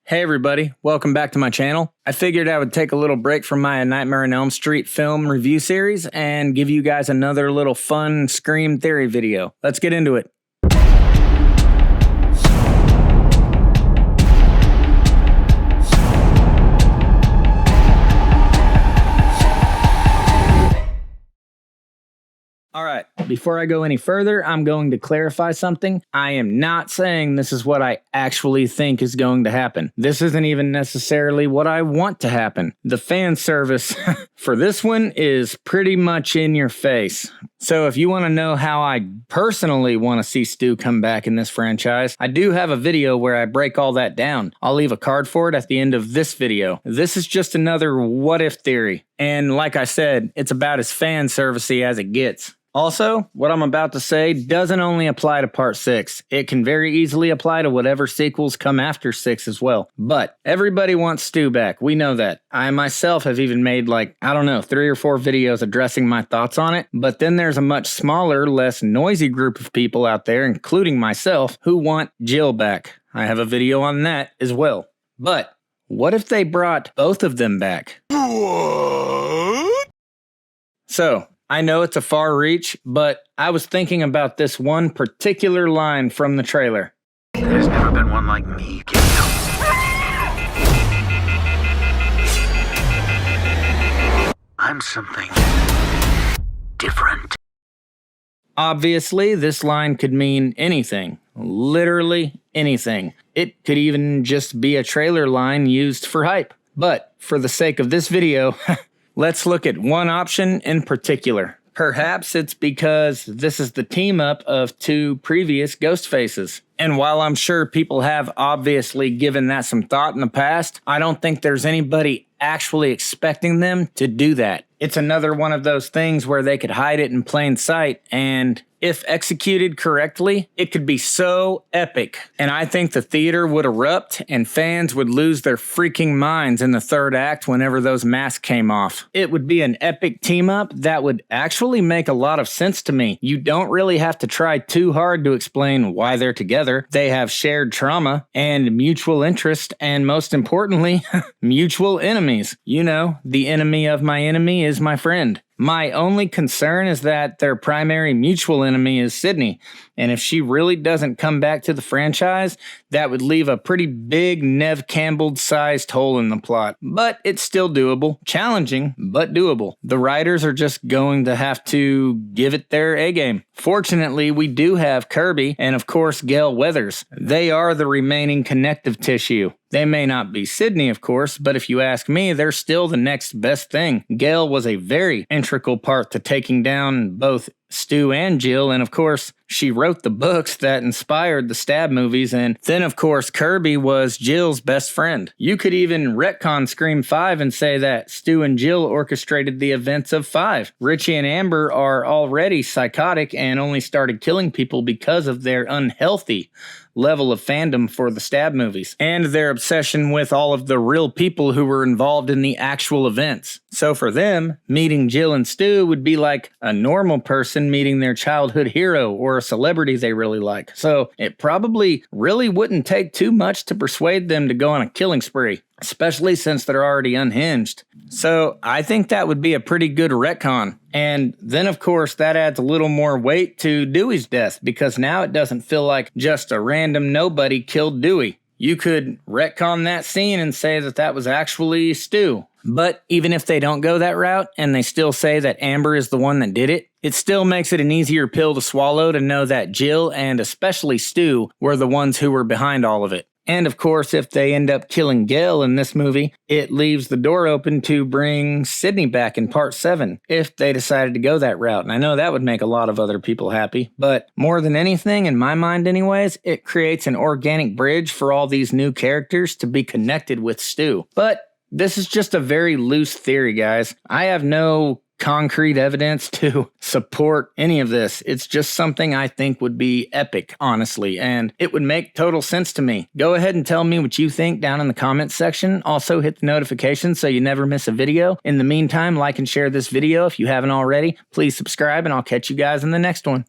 Hey everybody, welcome back to my channel. I figured I would take a little break from my Nightmare on Elm Street film review series and give you guys another little fun Scream theory video. Let's get into it. Alright, before I go any further, I'm going to clarify something. I am not saying this is what I actually think is going to happen. This isn't even necessarily what I want to happen. The fan service for this one is pretty much in your face. So if you want to know how I personally want to see Stu come back in this franchise, I do have a video where I break all that down. I'll leave a card for it at the end of this video. This is just another what if theory. And like I said, it's about as fan servicey as it gets. Also, what I'm about to say doesn't only apply to part 6. It can very easily apply to whatever sequels come after 6 as well. But everybody wants Stu back. We know that. I myself have even made 3 or 4 videos addressing my thoughts on it. But then there's a much smaller, less noisy group of people out there, including myself, who want Jill back. I have a video on that as well. But what if they brought both of them back? What? So, I know it's a far reach, but I was thinking about this one particular line from the trailer. There's never been one like me, Gale. I'm something different. Obviously, this line could mean anything. Literally anything. It could even just be a trailer line used for hype. But for the sake of this video, let's look at one option in particular. Perhaps it's because this is the team up of 2 previous Ghostfaces. And while I'm sure people have obviously given that some thought in the past, I don't think there's anybody actually expecting them to do that. It's another one of those things where they could hide it in plain sight, and if executed correctly, it could be so epic. And I think the theater would erupt and fans would lose their freaking minds in the 3rd act whenever those masks came off. It would be an epic team up that would actually make a lot of sense to me. You don't really have to try too hard to explain why they're together. They have shared trauma and mutual interest, and most importantly, mutual enemies. You know, the enemy of my enemy is my friend. My only concern is that their primary mutual enemy is Sidney, and if she really doesn't come back to the franchise, that would leave a pretty big Neve Campbell-sized hole in the plot. But it's still doable. Challenging, but doable. The writers are just going to have to give it their A-game. Fortunately, we do have Kirby and of course Gale Weathers. They are the remaining connective tissue. They may not be Sidney, of course, but if you ask me, they're still the next best thing. Gale was a very integral part to taking down both Stu and Jill, and of course, she wrote the books that inspired the Stab movies, and then of course, Kirby was Jill's best friend. You could even retcon Scream 5 and say that Stu and Jill orchestrated the events of 5. Richie and Amber are already psychotic and only started killing people because of their unhealthy level of fandom for the Stab movies, and their obsession with all of the real people who were involved in the actual events. So for them, meeting Jill and Stu would be like a normal person meeting their childhood hero or a celebrity they really like. So it probably really wouldn't take too much to persuade them to go on a killing spree, especially since they're already unhinged. So I think that would be a pretty good retcon. And then of course that adds a little more weight to Dewey's death, because now it doesn't feel like just a random nobody killed Dewey. You could retcon that scene and say that that was actually Stu. But even if they don't go that route and they still say that Amber is the one that did it, it still makes it an easier pill to swallow to know that Jill and especially Stu were the ones who were behind all of it. And of course, if they end up killing Gale in this movie, it leaves the door open to bring Sidney back in part 7, if they decided to go that route. And I know that would make a lot of other people happy, but more than anything, in my mind anyways, it creates an organic bridge for all these new characters to be connected with Stu. But this is just a very loose theory, guys. I have no concrete evidence to support any of this. It's just something I think would be epic, honestly, and it would make total sense to me. Go ahead and tell me what you think down in the comments section. Also hit the notification so you never miss a video. In the meantime, like and share this video if you haven't already. Please subscribe, and I'll catch you guys in the next one.